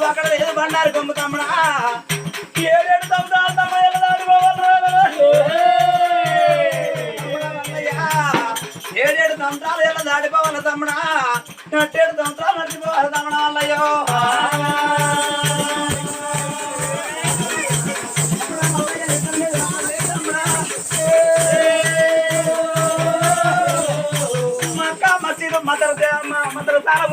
అక్కడ లేదు బండారు కొమ్ము తమ్ముడా 7 సంవత్సరాలు తమ్ముడు దాడిపోవాలి 7 సంవత్సరాలు ఎలా దాడిపోవాలి తమ్ముడా 7 సంవత్సరాలు నడిచిపోవాలి తమ్ముడా అల్లయ్యో మద్దరు చాలా